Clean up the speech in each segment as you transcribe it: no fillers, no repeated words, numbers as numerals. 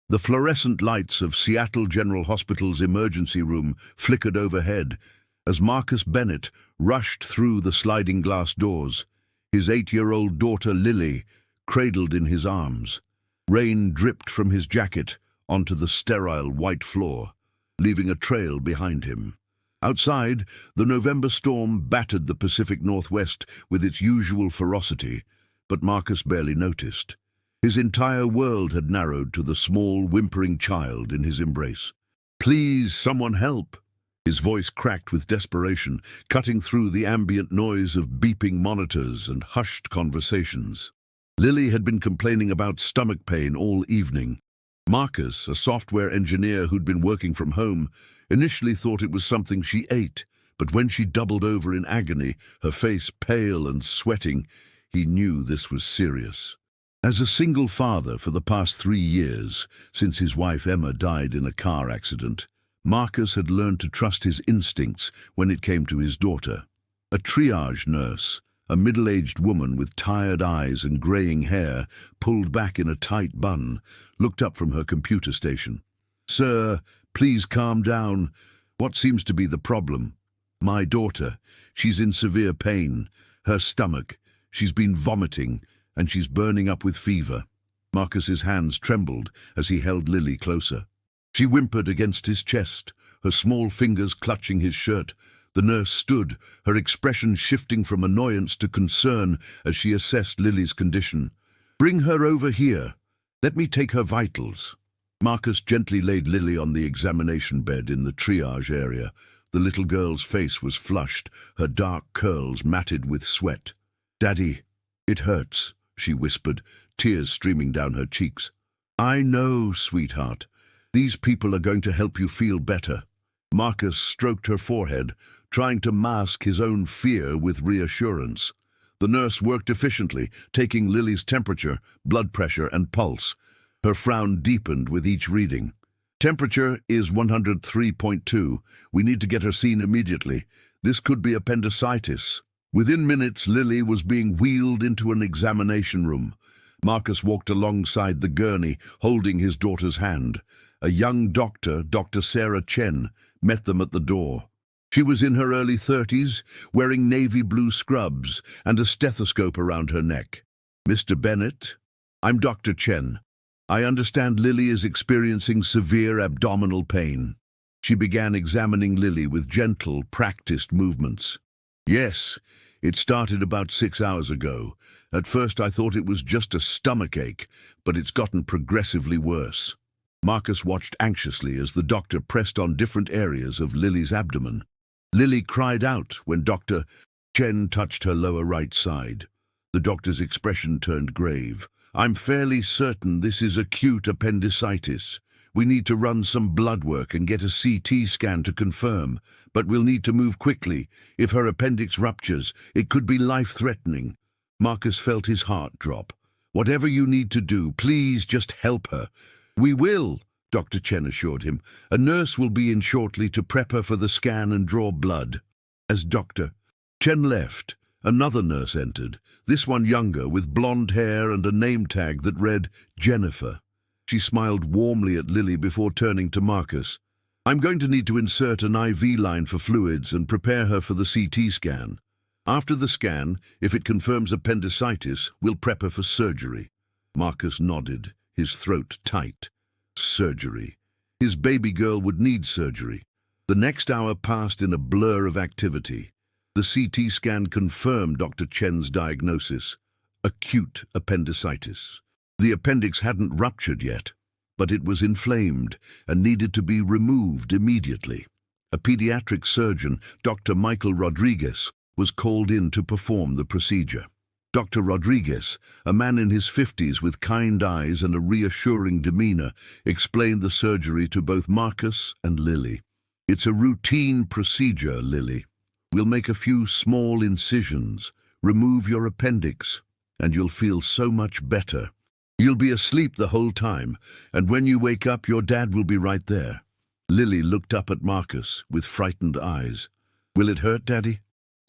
The fluorescent lights of Seattle General Hospital's emergency room flickered overhead as Marcus Bennett rushed through the sliding glass doors, his 8-year-old daughter Lily cradled in his arms. Rain dripped from his jacket onto the sterile white floor, leaving a trail behind him. Outside, the November storm battered the Pacific Northwest with its usual ferocity, but Marcus barely noticed. His entire world had narrowed to the small, whimpering child in his embrace. "Please, someone help!" His voice cracked with desperation, cutting through the ambient noise of beeping monitors and hushed conversations. Lily had been complaining about stomach pain all evening. Marcus, a software engineer who'd been working from home, initially thought it was something she ate, but when she doubled over in agony, her face pale and sweating, he knew this was serious. As a single father for the past 3 years, since his wife Emma died in a car accident, Marcus had learned to trust his instincts when it came to his daughter. A triage nurse, a middle-aged woman with tired eyes and graying hair pulled back in a tight bun, looked up from her computer station. "Sir, please calm down. What seems to be the problem?" "My daughter. She's in severe pain. Her stomach. She's been vomiting, and she's burning up with fever." Marcus's hands trembled as he held Lily closer. She whimpered against his chest, her small fingers clutching his shirt. The nurse stood, her expression shifting from annoyance to concern as she assessed Lily's condition. "Bring her over here. Let me take her vitals." Marcus gently laid Lily on the examination bed in the triage area. The little girl's face was flushed, her dark curls matted with sweat. "Daddy, it hurts," she whispered, tears streaming down her cheeks. "I know, sweetheart. These people are going to help you feel better." Marcus stroked her forehead, trying to mask his own fear with reassurance. The nurse worked efficiently, taking Lily's temperature, blood pressure, and pulse. Her frown deepened with each reading. "Temperature is 103.2. We need to get her seen immediately. This could be appendicitis." Within minutes, Lily was being wheeled into an examination room. Marcus walked alongside the gurney, holding his daughter's hand. A young doctor, Dr. Sarah Chen, met them at the door. She was in her early 30s, wearing navy blue scrubs and a stethoscope around her neck. "Mr. Bennett, I'm Dr. Chen. I understand Lily is experiencing severe abdominal pain." She began examining Lily with gentle, practiced movements. "Yes, it started about 6 hours ago. At first I thought it was just a stomach ache, but it's gotten progressively worse." Marcus watched anxiously as the doctor pressed on different areas of Lily's abdomen. Lily cried out when Dr. Chen touched her lower right side. The doctor's expression turned grave. "I'm fairly certain this is acute appendicitis. We need to run some blood work and get a CT scan to confirm, but we'll need to move quickly. If her appendix ruptures, it could be life-threatening." Marcus felt his heart drop. "Whatever you need to do, please just help her." "We will," Dr. Chen assured him. "A nurse will be in shortly to prep her for the scan and draw blood." As Dr. Chen left, another nurse entered, this one younger, with blonde hair and a name tag that read Jennifer. She smiled warmly at Lily before turning to Marcus. "I'm going to need to insert an IV line for fluids and prepare her for the CT scan. After the scan, if it confirms appendicitis, we'll prep her for surgery." Marcus nodded, his throat tight. Surgery. His baby girl would need surgery. The next hour passed in a blur of activity. The CT scan confirmed Dr. Chen's diagnosis: acute appendicitis. The appendix hadn't ruptured yet, but it was inflamed and needed to be removed immediately. A pediatric surgeon, Dr. Michael Rodriguez, was called in to perform the procedure. Dr. Rodriguez, a man in his 50s with kind eyes and a reassuring demeanor, explained the surgery to both Marcus and Lily. "It's a routine procedure, Lily. We'll make a few small incisions, remove your appendix, and you'll feel so much better. You'll be asleep the whole time, and when you wake up, your dad will be right there." Lily looked up at Marcus with frightened eyes. "Will it hurt, Daddy?"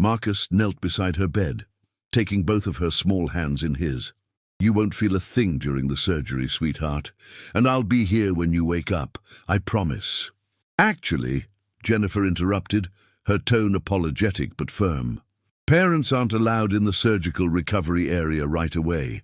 Marcus knelt beside her bed, taking both of her small hands in his. You won't feel a thing during the surgery, sweetheart, and I'll be here when you wake up, I promise. Actually, Jennifer interrupted, her tone apologetic but firm. Parents aren't allowed in the surgical recovery area right away.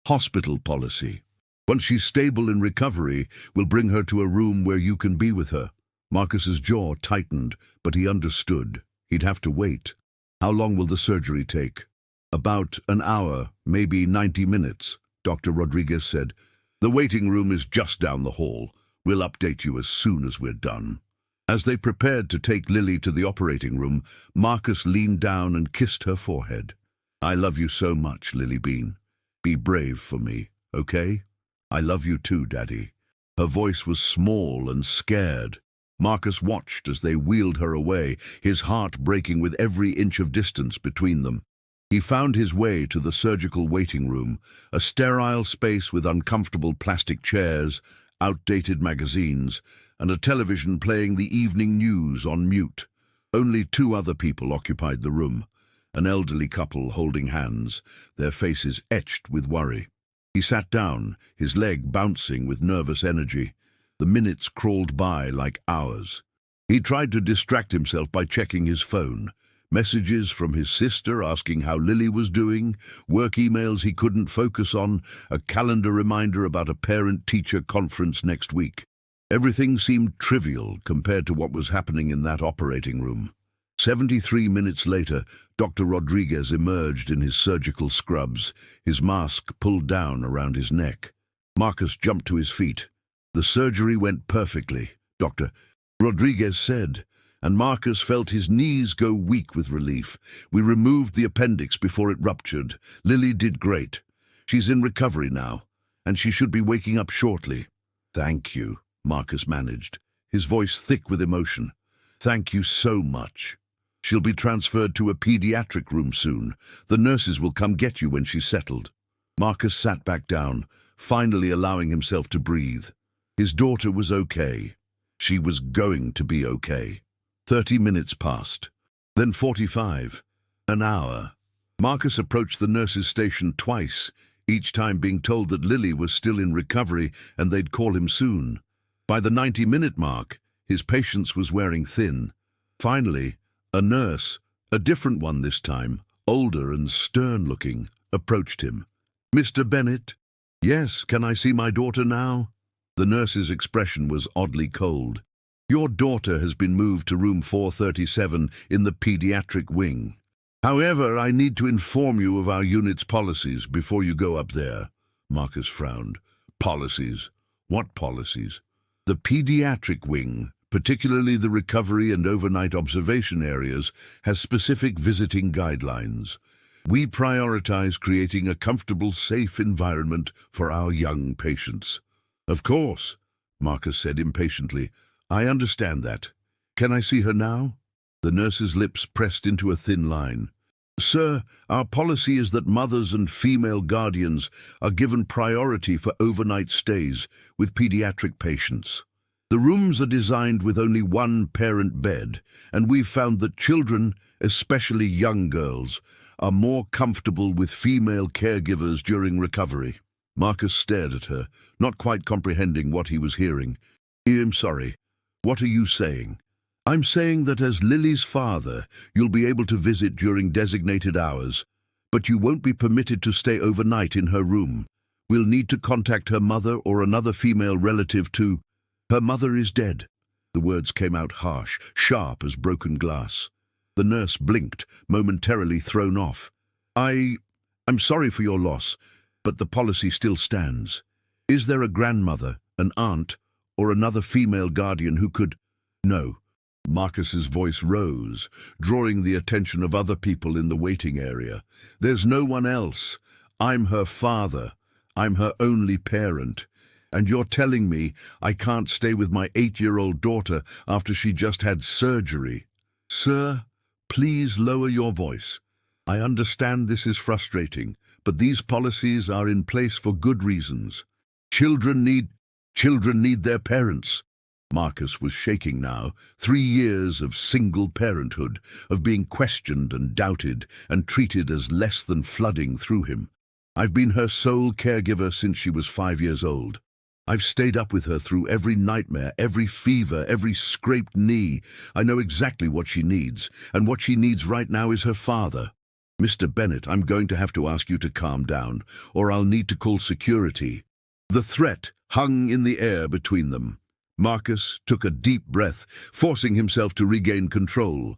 Hospital policy. Once she's stable in recovery, we'll bring her to a room where you can be with her. Marcus's jaw tightened, but he understood. He'd have to wait. How long will the surgery take? About an hour, maybe 90 minutes, Dr. Rodriguez said. The waiting room is just down the hall. We'll update you as soon as we're done. As they prepared to take Lily to the operating room, Marcus leaned down and kissed her forehead. I love you so much, Lily Bean. Be brave for me, okay? I love you too, Daddy. Her voice was small and scared. Marcus watched as they wheeled her away, his heart breaking with every inch of distance between them. He found his way to the surgical waiting room, a sterile space with uncomfortable plastic chairs, outdated magazines, and a television playing the evening news on mute. Only 2 other people occupied the room, an elderly couple holding hands, their faces etched with worry. He sat down, his leg bouncing with nervous energy. The minutes crawled by like hours. He tried to distract himself by checking his phone. Messages from his sister asking how Lily was doing, work emails he couldn't focus on, a calendar reminder about a parent-teacher conference next week. Everything seemed trivial compared to what was happening in that operating room. 73 minutes later, Dr. Rodriguez emerged in his surgical scrubs, his mask pulled down around his neck. Marcus jumped to his feet. The surgery went perfectly, Dr. Rodriguez said, and Marcus felt his knees go weak with relief. We removed the appendix before it ruptured. Lily did great. She's in recovery now, and she should be waking up shortly. Thank you, Marcus managed, his voice thick with emotion. Thank you so much. She'll be transferred to a pediatric room soon. The nurses will come get you when she's settled. Marcus sat back down, finally allowing himself to breathe. His daughter was okay. She was going to be okay. 30 minutes passed. Then 45. An hour. Marcus approached the nurse's station twice, each time being told that Lily was still in recovery and they'd call him soon. By the 90-minute mark, his patience was wearing thin. Finally, a nurse, a different one this time, older and stern-looking, approached him. Mr. Bennett? Yes, can I see my daughter now? The nurse's expression was oddly cold. Your daughter has been moved to room 437 in the pediatric wing. However, I need to inform you of our unit's policies before you go up there. Marcus frowned. Policies? What policies? The pediatric wing, particularly the recovery and overnight observation areas, has specific visiting guidelines. We prioritize creating a comfortable, safe environment for our young patients. Of course, Marcus said impatiently. I understand that. Can I see her now? The nurse's lips pressed into a thin line. Sir, our policy is that mothers and female guardians are given priority for overnight stays with pediatric patients. The rooms are designed with only one parent bed, and we've found that children, especially young girls, are more comfortable with female caregivers during recovery. Marcus stared at her, not quite comprehending what he was hearing. I'm sorry. What are you saying? I'm saying that as Lily's father, you'll be able to visit during designated hours, but you won't be permitted to stay overnight in her room. We'll need to contact her mother or another female relative to... Her mother is dead. The words came out harsh, sharp as broken glass. The nurse blinked, momentarily thrown off. I'm sorry for your loss, but the policy still stands. Is there a grandmother, an aunt, or another female guardian who could... No. Marcus's voice rose, drawing the attention of other people in the waiting area. There's no one else. I'm her father. I'm her only parent. And you're telling me I can't stay with my 8-year-old daughter after she just had surgery. Sir, please lower your voice. I understand this is frustrating, but these policies are in place for good reasons. Children need their parents. Marcus was shaking now, 3 years of single parenthood, of being questioned and doubted and treated as less than flooding through him. I've been her sole caregiver since she was 5 years old. I've stayed up with her through every nightmare, every fever, every scraped knee. I know exactly what she needs, and what she needs right now is her father. Mr. Bennett, I'm going to have to ask you to calm down, or I'll need to call security. The threat hung in the air between them. Marcus took a deep breath, forcing himself to regain control.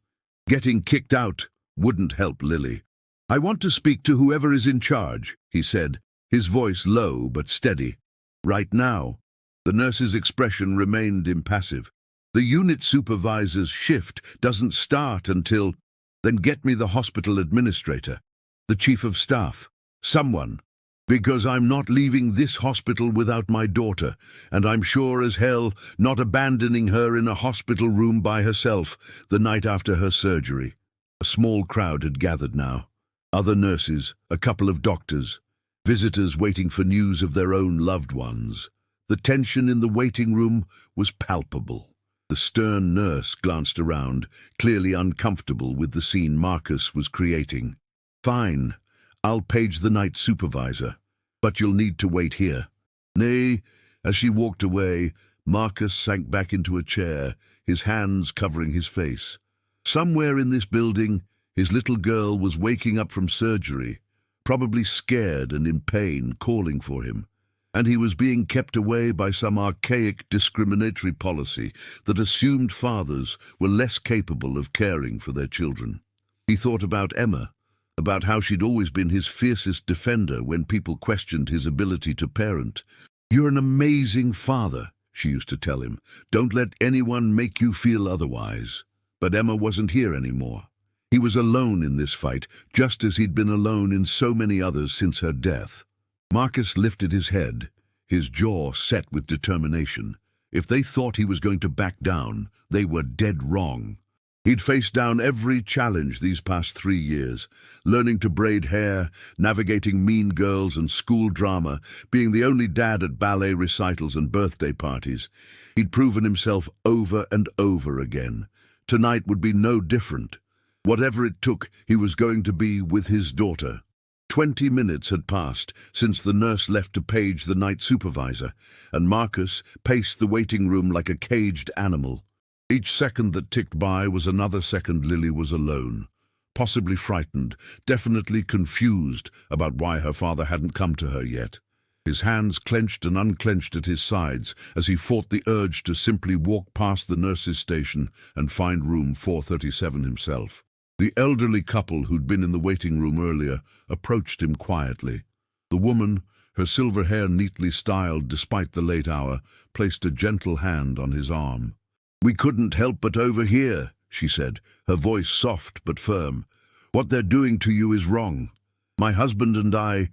Getting kicked out wouldn't help Lily. I want to speak to whoever is in charge, he said, his voice low but steady. Right now. The nurse's expression remained impassive. The unit supervisor's shift doesn't start until... Then get me the hospital administrator, the chief of staff, someone. Because I'm not leaving this hospital without my daughter, and I'm sure as hell not abandoning her in a hospital room by herself the night after her surgery. A small crowd had gathered now. Other nurses, a couple of doctors, visitors waiting for news of their own loved ones. The tension in the waiting room was palpable. The stern nurse glanced around, clearly uncomfortable with the scene Marcus was creating. Fine, I'll page the night supervisor, but you'll need to wait here. Nay, as she walked away, Marcus sank back into a chair, his hands covering his face. Somewhere in this building, his little girl was waking up from surgery, probably scared and in pain, calling for him. And he was being kept away by some archaic discriminatory policy that assumed fathers were less capable of caring for their children. He thought about Emma, about how she'd always been his fiercest defender when people questioned his ability to parent. "You're an amazing father," she used to tell him. "Don't let anyone make you feel otherwise." But Emma wasn't here anymore. He was alone in this fight, just as he'd been alone in so many others since her death. Marcus lifted his head, his jaw set with determination. If they thought he was going to back down, they were dead wrong. He'd faced down every challenge these past 3 years, learning to braid hair, navigating mean girls and school drama, being the only dad at ballet recitals and birthday parties. He'd proven himself over and over again. Tonight would be no different. Whatever it took, he was going to be with his daughter. 20 minutes had passed since the nurse left to page the night supervisor, and Marcus paced the waiting room like a caged animal. Each second that ticked by was another second Lily was alone, possibly frightened, definitely confused about why her father hadn't come to her yet. His hands clenched and unclenched at his sides as he fought the urge to simply walk past the nurse's station and find room 437 himself. The elderly couple who'd been in the waiting room earlier approached him quietly. The woman, her silver hair neatly styled despite the late hour, placed a gentle hand on his arm. "We couldn't help but overhear," she said, her voice soft but firm. "What they're doing to you is wrong. My husband and I,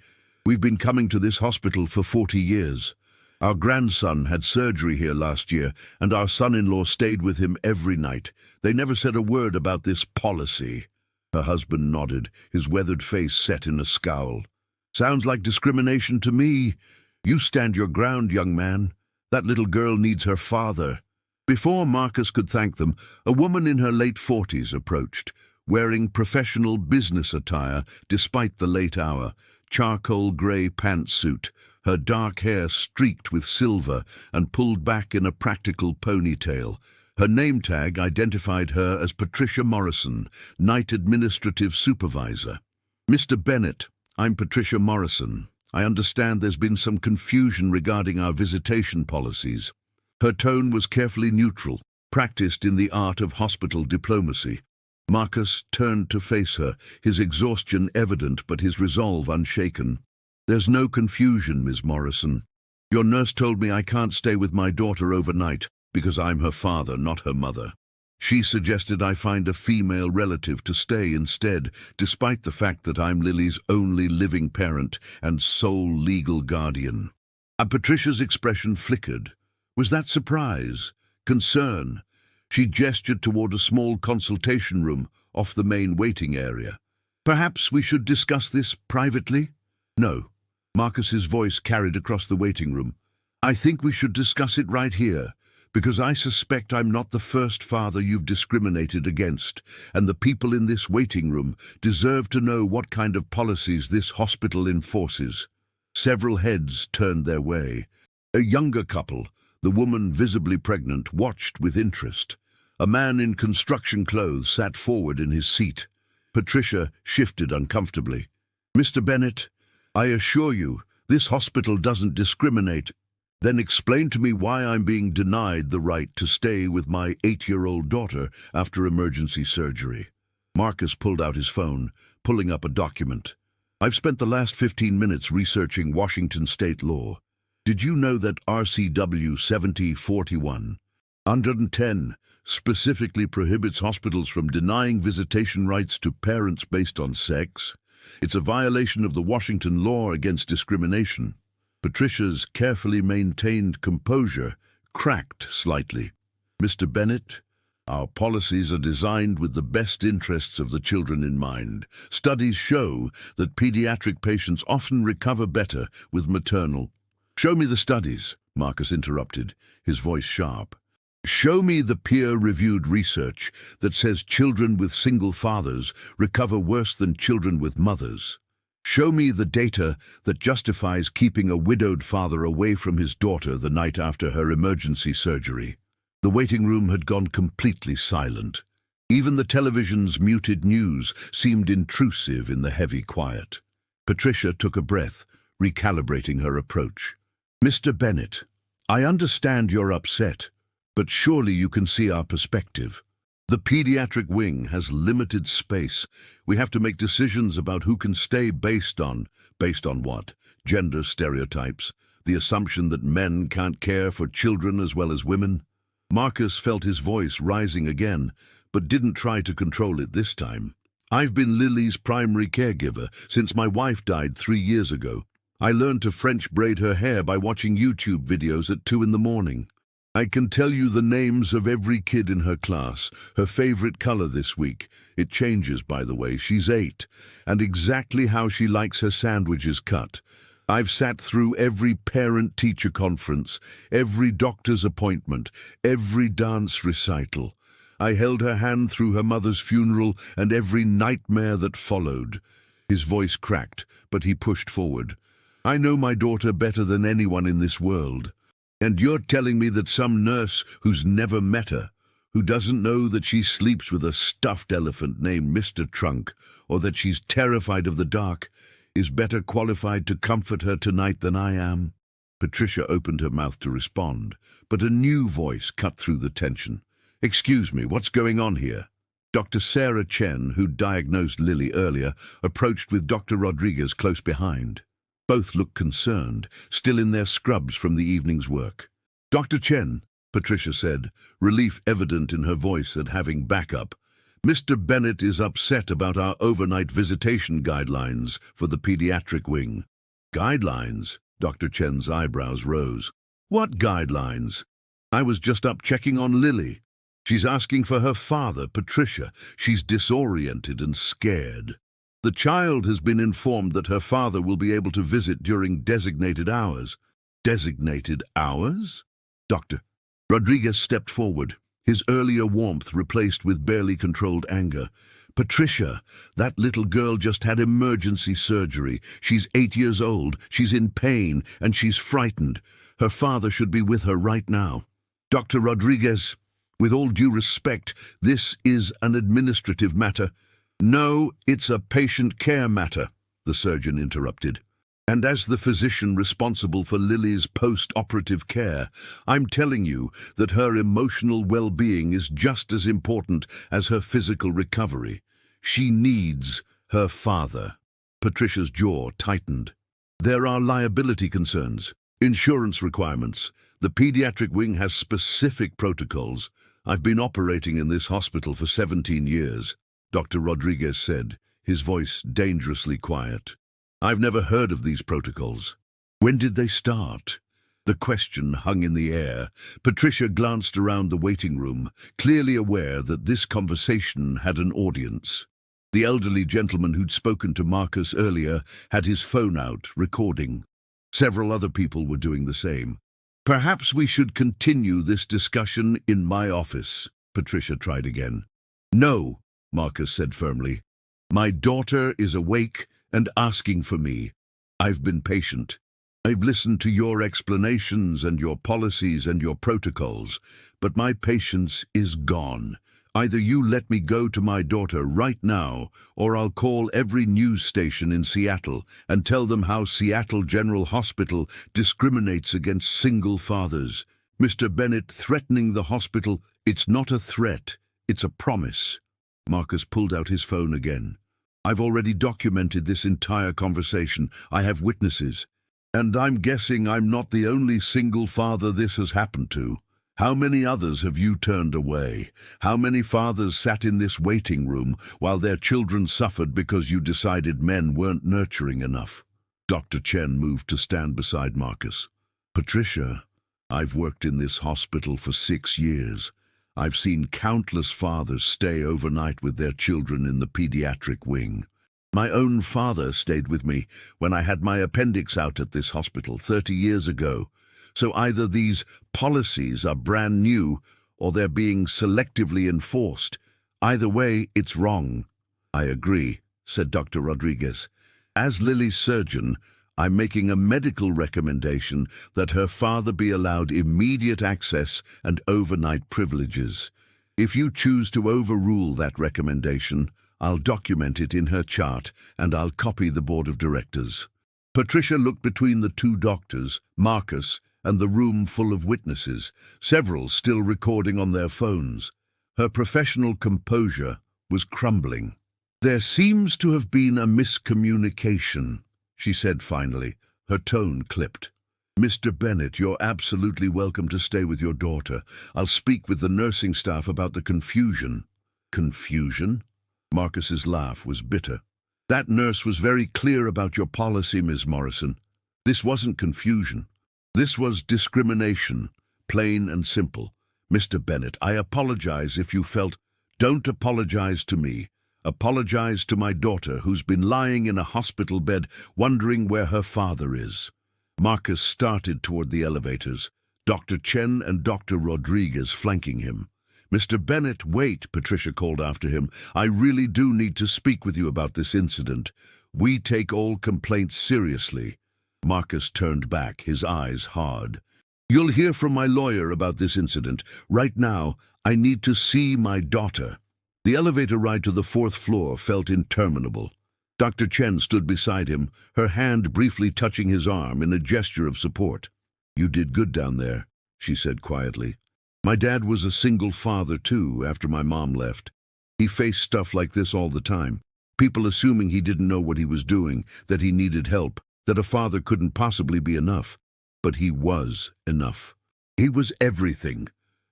we've been coming to this hospital for 40 years. Our grandson had surgery here last year, and our son-in-law stayed with him every night. They never said a word about this policy." Her husband nodded, his weathered face set in a scowl. "Sounds like discrimination to me. You stand your ground, young man. That little girl needs her father." Before Marcus could thank them, a woman in her late 40s approached, wearing professional business attire despite the late hour, charcoal grey pantsuit, her dark hair streaked with silver and pulled back in a practical ponytail. Her name tag identified her as Patricia Morrison, Night Administrative Supervisor. "Mr. Bennett, I'm Patricia Morrison. I understand there's been some confusion regarding our visitation policies." Her tone was carefully neutral, practiced in the art of hospital diplomacy. Marcus turned to face her, his exhaustion evident but his resolve unshaken. "There's no confusion, Ms. Morrison. Your nurse told me I can't stay with my daughter overnight because I'm her father, not her mother. She suggested I find a female relative to stay instead, despite the fact that I'm Lily's only living parent and sole legal guardian." Patricia's expression flickered. Was that surprise? Concern? She gestured toward a small consultation room off the main waiting area. "Perhaps we should discuss this privately?" "No." Marcus's voice carried across the waiting room. "I think we should discuss it right here, Because I suspect I'm not the first father you've discriminated against, and the people in this waiting room deserve to know what kind of policies this hospital enforces." Several heads turned their way. A younger couple, the woman visibly pregnant, watched with interest. A man in construction clothes sat forward in his seat. Patricia shifted uncomfortably. "Mr. Bennett, I assure you, this hospital doesn't discriminate." "Then explain to me why I'm being denied the right to stay with my 8-year-old daughter after emergency surgery." Marcus pulled out his phone, pulling up a document. "I've spent the last 15 minutes researching Washington state law. Did you know that RCW 7041 110 specifically prohibits hospitals from denying visitation rights to parents based on sex? It's a violation of the Washington law against discrimination." Patricia's carefully maintained composure cracked slightly. "Mr. Bennett, our policies are designed with the best interests of the children in mind. Studies show that pediatric patients often recover better with maternal—" "Show me the studies," Marcus interrupted, his voice sharp. "Show me the peer-reviewed research that says children with single fathers recover worse than children with mothers. Show me the data that justifies keeping a widowed father away from his daughter the night after her emergency surgery." The waiting room had gone completely silent. Even the television's muted news seemed intrusive in the heavy quiet. Patricia took a breath, recalibrating her approach. "Mr. Bennett, I understand you're upset, but surely you can see our perspective. The pediatric wing has limited space. We have to make decisions about who can stay based on what? Gender stereotypes, the assumption that men can't care for children as well as women." Marcus felt his voice rising again, but didn't try to control it this time. "I've been Lily's primary caregiver since my wife died 3 years ago. I learned to French braid her hair by watching YouTube videos at 2 in the morning. I can tell you the names of every kid in her class, her favorite color this week. It changes, by the way, she's 8, and exactly how she likes her sandwiches cut. I've sat through every parent-teacher conference, every doctor's appointment, every dance recital. I held her hand through her mother's funeral and every nightmare that followed." His voice cracked, but he pushed forward. "I know my daughter better than anyone in this world. And you're telling me that some nurse who's never met her, who doesn't know that she sleeps with a stuffed elephant named Mr. Trunk, or that she's terrified of the dark, is better qualified to comfort her tonight than I am?" Patricia opened her mouth to respond, but a new voice cut through the tension. "Excuse me, what's going on here?" Dr. Sarah Chen, who'd diagnosed Lily earlier, approached with Dr. Rodriguez close behind. Both looked concerned, still in their scrubs from the evening's work. "Dr. Chen," Patricia said, relief evident in her voice at having backup, "Mr. Bennett is upset about our overnight visitation guidelines for the pediatric wing." "Guidelines?" Dr. Chen's eyebrows rose. "What guidelines? I was just up checking on Lily. She's asking for her father, Patricia. She's disoriented and scared. The child has been informed that her father will be able to visit during designated hours." "Designated hours?" Dr. Rodriguez stepped forward, his earlier warmth replaced with barely controlled anger. "Patricia, that little girl just had emergency surgery. She's 8 years old, she's in pain, and she's frightened. Her father should be with her right now." "Dr. Rodriguez, with all due respect, this is an administrative matter." "No, it's a patient care matter," the surgeon interrupted. "And as the physician responsible for Lily's post-operative care, I'm telling you that her emotional well-being is just as important as her physical recovery. She needs her father." Patricia's jaw tightened. "There are liability concerns, insurance requirements. The pediatric wing has specific protocols. I've been operating in this hospital for 17 years. Dr. Rodriguez said, his voice dangerously quiet. "I've never heard of these protocols. When did they start?" The question hung in the air. Patricia glanced around the waiting room, clearly aware that this conversation had an audience. The elderly gentleman who'd spoken to Marcus earlier had his phone out, recording. Several other people were doing the same. Perhaps we should continue this discussion in my office, Patricia tried again. No, Marcus said firmly. My daughter is awake and asking for me. I've been patient. I've listened to your explanations and your policies and your protocols, but my patience is gone. Either you let me go to my daughter right now, or I'll call every news station in Seattle and tell them how Seattle General Hospital discriminates against single fathers. Mr. Bennett threatening the hospital, it's not a threat, it's a promise. Marcus pulled out his phone again. I've already documented this entire conversation. I have witnesses. And I'm guessing I'm not the only single father this has happened to. How many others have you turned away? How many fathers sat in this waiting room while their children suffered because you decided men weren't nurturing enough? Dr. Chen moved to stand beside Marcus. Patricia, I've worked in this hospital for 6 years. I've seen countless fathers stay overnight with their children in the pediatric wing. My own father stayed with me when I had my appendix out at this hospital 30 years ago. So either these policies are brand new or they're being selectively enforced. Either way, it's wrong. I agree, said Dr. Rodriguez. As Lily's surgeon, I'm making a medical recommendation that her father be allowed immediate access and overnight privileges. If you choose to overrule that recommendation, I'll document it in her chart and I'll copy the board of directors. Patricia looked between the two doctors, Marcus, and the room full of witnesses, several still recording on their phones. Her professional composure was crumbling. There seems to have been a miscommunication, she said finally, her tone clipped. Mr. Bennett, you're absolutely welcome to stay with your daughter. I'll speak with the nursing staff about the confusion. Confusion? Marcus's laugh was bitter. That nurse was very clear about your policy, Ms. Morrison. This wasn't confusion. This was discrimination, plain and simple. Mr. Bennett, I apologize if you felt... Don't apologize to me. Apologize to my daughter, who's been lying in a hospital bed wondering where her father is. Marcus started toward the elevators, Dr. Chen and Dr. Rodriguez flanking him. Mr. Bennett, wait, Patricia called after him. I really do need to speak with you about this incident. We take all complaints seriously. Marcus turned back, his eyes hard. You'll hear from my lawyer about this incident. Right now, I need to see my daughter. The elevator ride to the 4th floor felt interminable. Dr. Chen stood beside him, her hand briefly touching his arm in a gesture of support. You did good down there, she said quietly. My dad was a single father too after my mom left. He faced stuff like this all the time. People assuming he didn't know what he was doing, that he needed help, that a father couldn't possibly be enough. But he was enough. He was everything,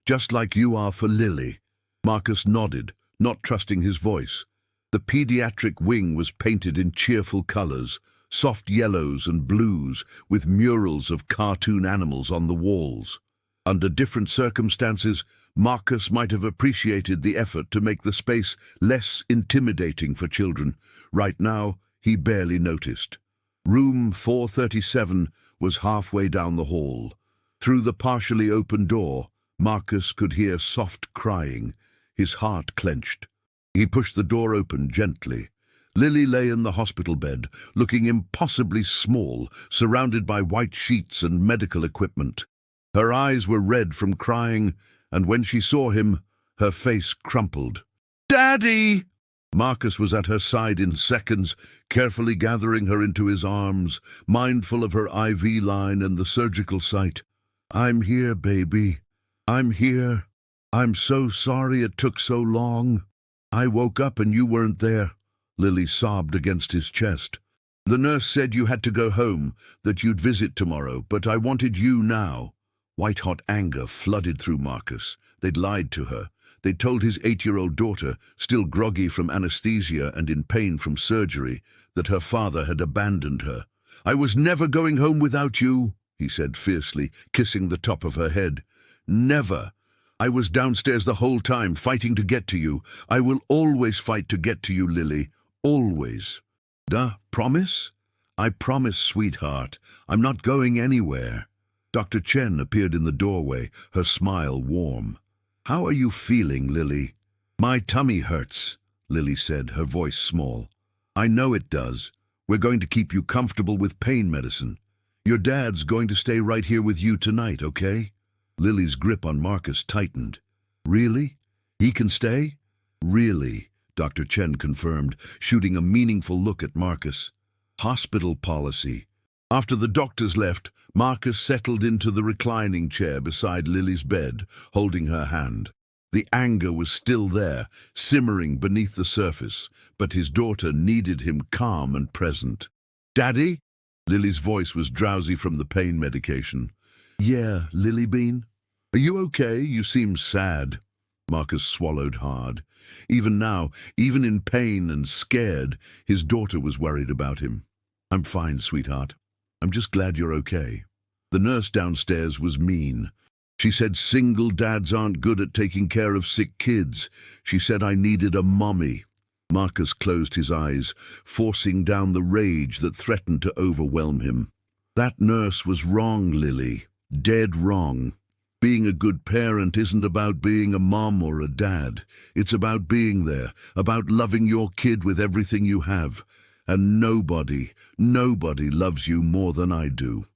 just like you are for Lily. Marcus nodded, not trusting his voice. The pediatric wing was painted in cheerful colors, soft yellows and blues, with murals of cartoon animals on the walls. Under different circumstances, Marcus might have appreciated the effort to make the space less intimidating for children. Right now, he barely noticed. Room 437 was halfway down the hall. Through the partially open door, Marcus could hear soft crying. His heart clenched. He pushed the door open gently. Lily lay in the hospital bed, looking impossibly small, surrounded by white sheets and medical equipment. Her eyes were red from crying, and when she saw him, her face crumpled. "Daddy!" Marcus was at her side in seconds, carefully gathering her into his arms, mindful of her IV line and the surgical site. "I'm here, baby. I'm here. I'm so sorry it took so long. I woke up and you weren't there." Lily sobbed against his chest. "The nurse said you had to go home, that you'd visit tomorrow, but I wanted you now." White-hot anger flooded through Marcus. They'd lied to her. They'd told his 8-year-old daughter, still groggy from anesthesia and in pain from surgery, that her father had abandoned her. "I was never going home without you," he said fiercely, kissing the top of her head. "Never. I was downstairs the whole time, fighting to get to you. I will always fight to get to you, Lily. Always." "Promise?" "I promise, sweetheart. I'm not going anywhere." Dr. Chen appeared in the doorway, her smile warm. "How are you feeling, Lily?" "My tummy hurts," Lily said, her voice small. "I know it does. We're going to keep you comfortable with pain medicine. Your dad's going to stay right here with you tonight, okay?" Lily's grip on Marcus tightened. "Really? He can stay?" "Really," Dr. Chen confirmed, shooting a meaningful look at Marcus. "Hospital policy." After the doctors left, Marcus settled into the reclining chair beside Lily's bed, holding her hand. The anger was still there, simmering beneath the surface, but his daughter needed him calm and present. "Daddy?" Lily's voice was drowsy from the pain medication. "Yeah, Lily Bean? Are you okay? You seem sad." Marcus swallowed hard. Even now, even in pain and scared, his daughter was worried about him. "I'm fine, sweetheart. I'm just glad you're okay." The nurse downstairs was mean. She said single dads aren't good at taking care of sick kids. She said I needed a mommy. Marcus closed his eyes, forcing down the rage that threatened to overwhelm him. That nurse was wrong, Lily. Dead wrong. Being a good parent isn't about being a mom or a dad. It's about being there, about loving your kid with everything you have. And nobody loves you more than I do.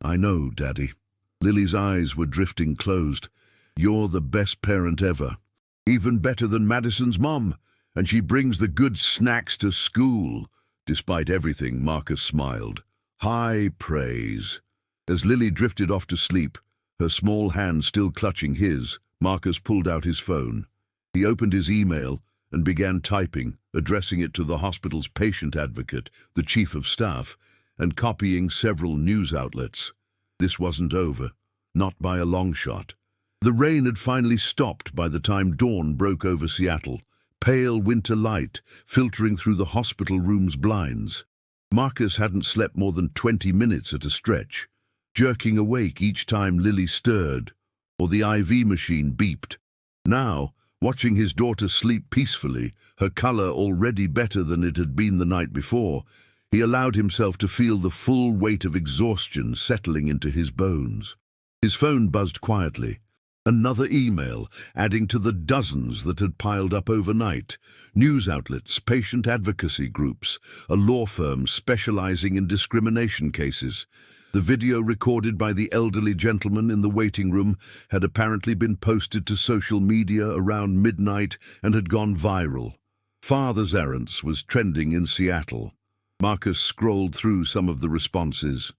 "I know, Daddy." Lily's eyes were drifting closed. "You're the best parent ever. Even better than Madison's mom. And she brings the good snacks to school." Despite everything, Marcus smiled. High praise. As Lily drifted off to sleep, her small hand still clutching his, Marcus pulled out his phone. He opened his email and began typing, addressing it to the hospital's patient advocate, the chief of staff, and copying several news outlets. This wasn't over, not by a long shot. The rain had finally stopped by the time dawn broke over Seattle, pale winter light filtering through the hospital room's blinds. Marcus hadn't slept more than 20 minutes at a stretch, jerking awake each time Lily stirred or the IV machine beeped. Now, watching his daughter sleep peacefully, her color already better than it had been the night before, he allowed himself to feel the full weight of exhaustion settling into his bones. His phone buzzed quietly. Another email, adding to the dozens that had piled up overnight. News outlets, patient advocacy groups, a law firm specializing in discrimination cases. The video recorded by the elderly gentleman in the waiting room had apparently been posted to social media around midnight and had gone viral. Father's Errants was trending in Seattle. Marcus scrolled through some of the responses.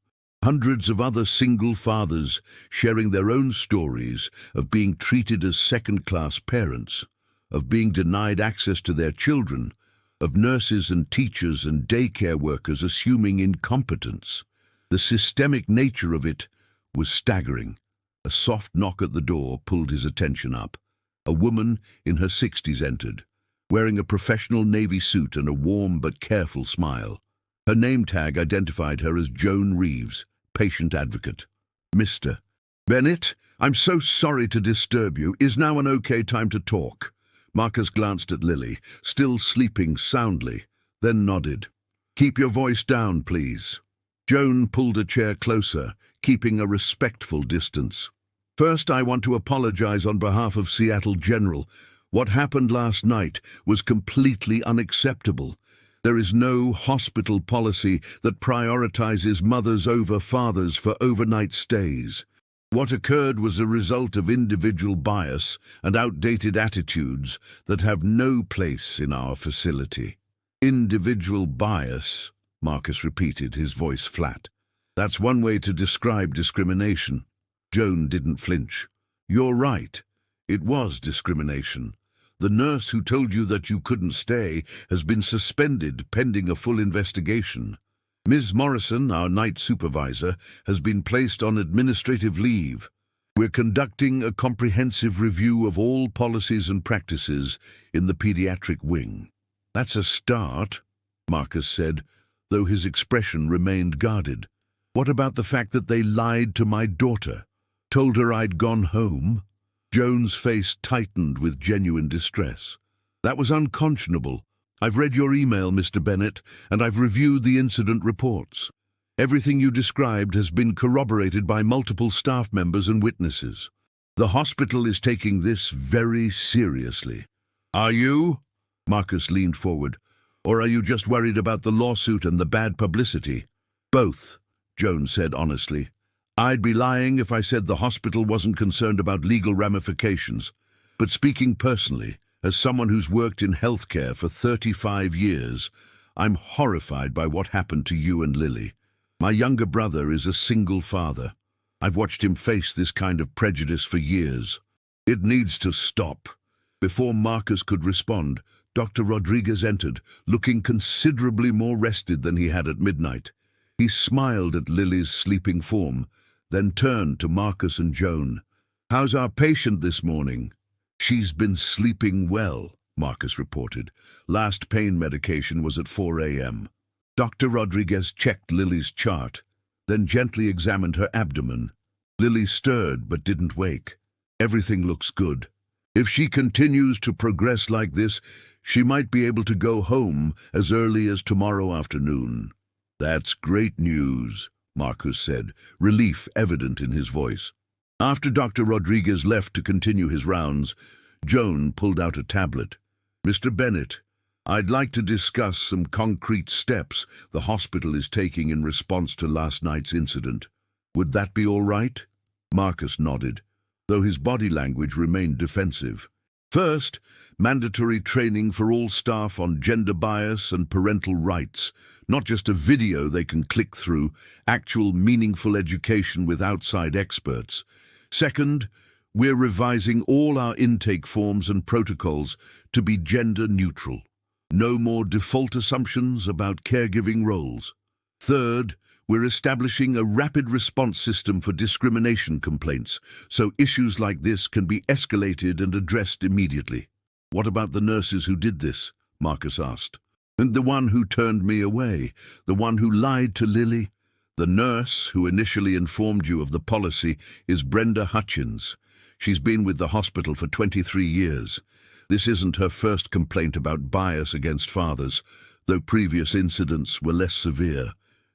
Hundreds of other single fathers sharing their own stories of being treated as second-class parents, of being denied access to their children, of nurses and teachers and daycare workers assuming incompetence. The systemic nature of it was staggering. A soft knock at the door pulled his attention up. A woman in her 60s entered, wearing a professional navy suit and a warm but careful smile. Her name tag identified her as Joan Reeves, patient advocate. "Mr. Bennett, I'm so sorry to disturb you. Is now an okay time to talk?" Marcus glanced at Lily, still sleeping soundly, then nodded. "Keep your voice down, please." Joan pulled a chair closer, keeping a respectful distance. "First, I want to apologize on behalf of Seattle General. What happened last night was completely unacceptable. There is no hospital policy that prioritizes mothers over fathers for overnight stays. What occurred was a result of individual bias and outdated attitudes that have no place in our facility." "Individual bias," Marcus repeated, his voice flat. "That's one way to describe discrimination." Joan didn't flinch. "You're right. It was discrimination. The nurse who told you that you couldn't stay has been suspended pending a full investigation. Ms. Morrison, our night supervisor, has been placed on administrative leave. We're conducting a comprehensive review of all policies and practices in the pediatric wing." "That's a start," Marcus said, though his expression remained guarded. "What about the fact that they lied to my daughter? Told her I'd gone home?" Joan's face tightened with genuine distress. "That was unconscionable. I've read your email, Mr. Bennett, and I've reviewed the incident reports. Everything you described has been corroborated by multiple staff members and witnesses. The hospital is taking this very seriously. Are you? Marcus leaned forward. Or are you just worried about the lawsuit and the bad publicity? Both, Jones said honestly. I'd be lying if I said the hospital wasn't concerned about legal ramifications. But speaking personally, as someone who's worked in healthcare for 35 years, I'm horrified by what happened to you and Lily. My younger brother is a single father. I've watched him face this kind of prejudice for years. It needs to stop. Before Marcus could respond, Dr. Rodriguez entered, looking considerably more rested than he had at midnight. He smiled at Lily's sleeping form, then turned to Marcus and Joan. How's our patient this morning? She's been sleeping well, Marcus reported. Last pain medication was at 4 a.m. Dr. Rodriguez checked Lily's chart, then gently examined her abdomen. Lily stirred but didn't wake. Everything looks good. If she continues to progress like this, she might be able to go home as early as tomorrow afternoon. That's great news, Marcus said, relief evident in his voice. After Dr. Rodriguez left to continue his rounds, Joan pulled out a tablet. Mr. Bennett, I'd like to discuss some concrete steps the hospital is taking in response to last night's incident. Would that be all right? Marcus nodded, though his body language remained defensive. First, mandatory training for all staff on gender bias and parental rights, not just a video they can click through, actual meaningful education with outside experts. Second, we're revising all our intake forms and protocols to be gender neutral. No more default assumptions about caregiving roles. Third, we're establishing a rapid response system for discrimination complaints, so issues like this can be escalated and addressed immediately. What about the nurses who did this? Marcus asked. And the one who turned me away, the one who lied to Lily? The nurse who initially informed you of the policy is Brenda Hutchins. She's been with the hospital for 23 years. This isn't her first complaint about bias against fathers, though previous incidents were less severe.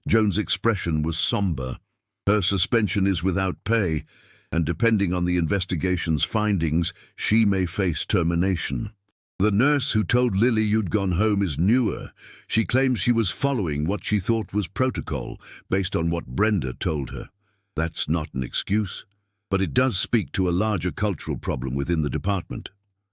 Joan's expression was somber. Her suspension is without pay, and depending on the investigation's findings, she may face termination. The nurse who told Lily you'd gone home is newer. She claims she was following what she thought was protocol, based on what Brenda told her. That's not an excuse, but it does speak to a larger cultural problem within the department.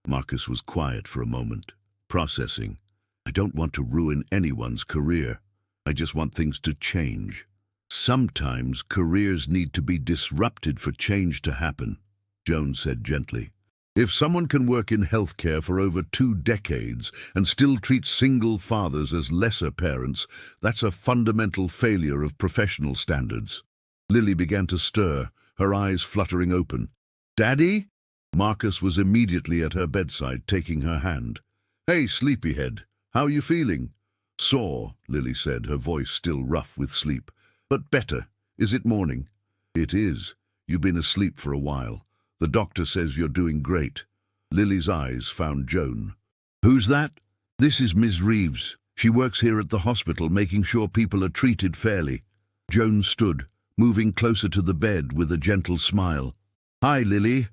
Marcus was quiet for a moment, processing. I don't want to ruin anyone's career. I just want things to change. Sometimes careers need to be disrupted for change to happen, Joan said gently. If someone can work in healthcare for over 2 decades and still treat single fathers as lesser parents, that's a fundamental failure of professional standards. Lily began to stir, her eyes fluttering open. Daddy? Marcus was immediately at her bedside, taking her hand. Hey, sleepyhead, how are you feeling? Sore, Lily said, her voice still rough with sleep. But better. Is it morning? It is. You've been asleep for a while. The doctor says you're doing great. Lily's eyes found Joan. Who's that? This is Ms. Reeves. She works here at the hospital, making sure people are treated fairly. Joan stood, moving closer to the bed with a gentle smile. Hi, Lily.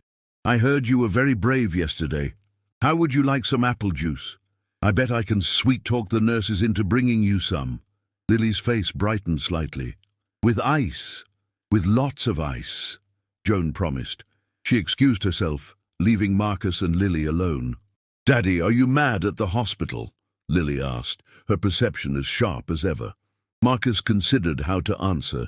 I heard you were very brave yesterday. How would you like some apple juice? I bet I can sweet-talk the nurses into bringing you some. Lily's face brightened slightly. With ice. With lots of ice, Joan promised. She excused herself, leaving Marcus and Lily alone. Daddy, are you mad at the hospital? Lily asked, her perception as sharp as ever. Marcus considered how to answer.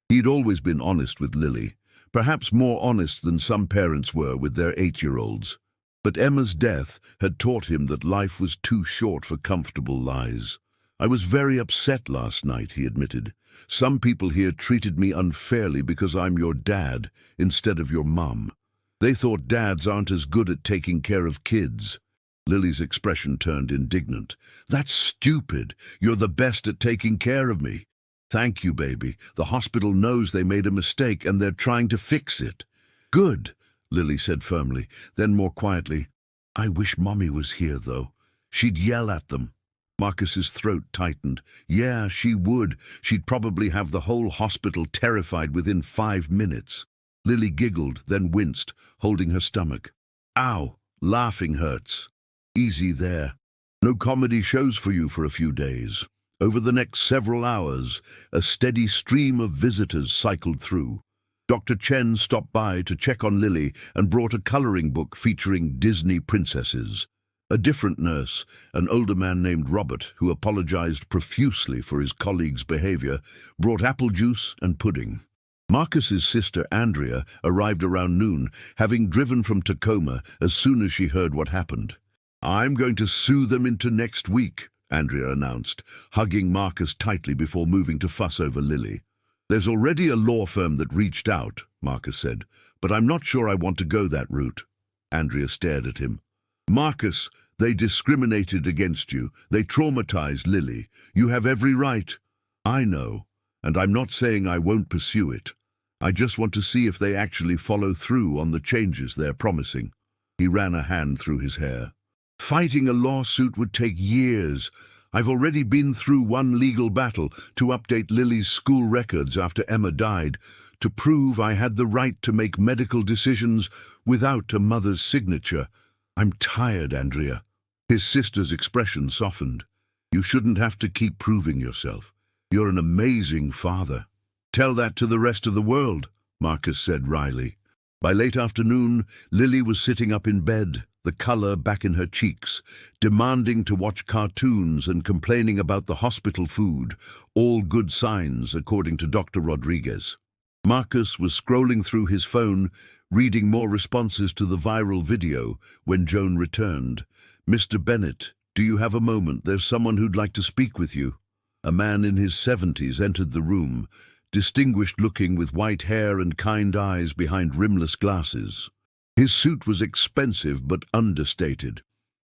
He'd always been honest with Lily, perhaps more honest than some parents were with their 8-year-olds. But Emma's death had taught him that life was too short for comfortable lies. I was very upset last night, he admitted. Some people here treated me unfairly because I'm your dad instead of your mum. They thought dads aren't as good at taking care of kids. Lily's expression turned indignant. That's stupid. You're the best at taking care of me. Thank you, baby. The hospital knows they made a mistake and they're trying to fix it. Good, Lily said firmly. Then more quietly, I wish Mommy was here, though. She'd yell at them. Marcus's throat tightened. Yeah, she would. She'd probably have the whole hospital terrified within 5 minutes. Lily giggled, then winced, holding her stomach. Ow, laughing hurts. Easy there. No comedy shows for you for a few days. Over the next several hours, a steady stream of visitors cycled through. Dr. Chen stopped by to check on Lily and brought a coloring book featuring Disney princesses. A different nurse, an older man named Robert, who apologized profusely for his colleague's behavior, brought apple juice and pudding. Marcus's sister, Andrea, arrived around noon, having driven from Tacoma as soon as she heard what happened. I'm going to sue them into next week, Andrea announced, hugging Marcus tightly before moving to fuss over Lily. There's already a law firm that reached out, Marcus said, but I'm not sure I want to go that route. Andrea stared at him. Marcus, they discriminated against you. They traumatized Lily. You have every right. I know, and I'm not saying I won't pursue it. I just want to see if they actually follow through on the changes they're promising. He ran a hand through his hair. Fighting a lawsuit would take years. I've already been through one legal battle to update Lily's school records after Emma died, to prove I had the right to make medical decisions without a mother's signature. I'm tired, Andrea. His sister's expression softened. You shouldn't have to keep proving yourself. You're an amazing father. Tell that to the rest of the world, Marcus said wryly. By late afternoon, Lily was sitting up in bed, the color back in her cheeks, demanding to watch cartoons and complaining about the hospital food, all good signs, according to Dr. Rodriguez. Marcus was scrolling through his phone, reading more responses to the viral video, when Joan returned. Mr. Bennett, do you have a moment? There's someone who'd like to speak with you. A man in his 70s entered the room, distinguished-looking with white hair and kind eyes behind rimless glasses. His suit was expensive but understated.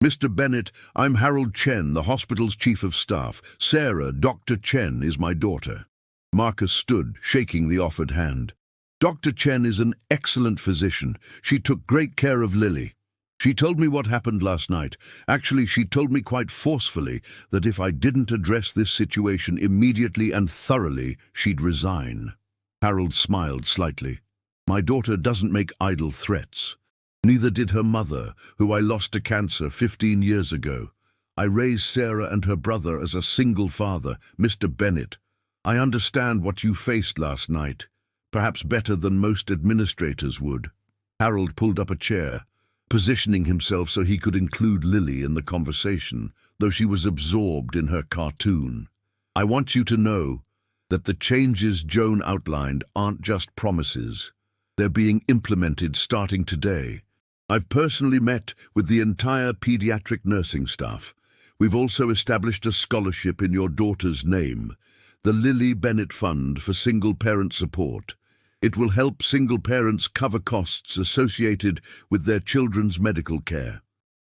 Mr. Bennett, I'm Harold Chen, the hospital's chief of staff. Sarah, Dr. Chen, is my daughter. Marcus stood, shaking the offered hand. Dr. Chen is an excellent physician. She took great care of Lily. She told me what happened last night. Actually, she told me quite forcefully that if I didn't address this situation immediately and thoroughly, she'd resign. Harold smiled slightly. My daughter doesn't make idle threats. Neither did her mother, who I lost to cancer 15 years ago. I raised Sarah and her brother as a single father, Mr. Bennett. I understand what you faced last night, perhaps better than most administrators would. Harold pulled up a chair, positioning himself so he could include Lily in the conversation, though she was absorbed in her cartoon. I want you to know that the changes Joan outlined aren't just promises. They're being implemented starting today. I've personally met with the entire pediatric nursing staff. We've also established a scholarship in your daughter's name, the Lily Bennett Fund for Single-Parent Support. It will help single parents cover costs associated with their children's medical care.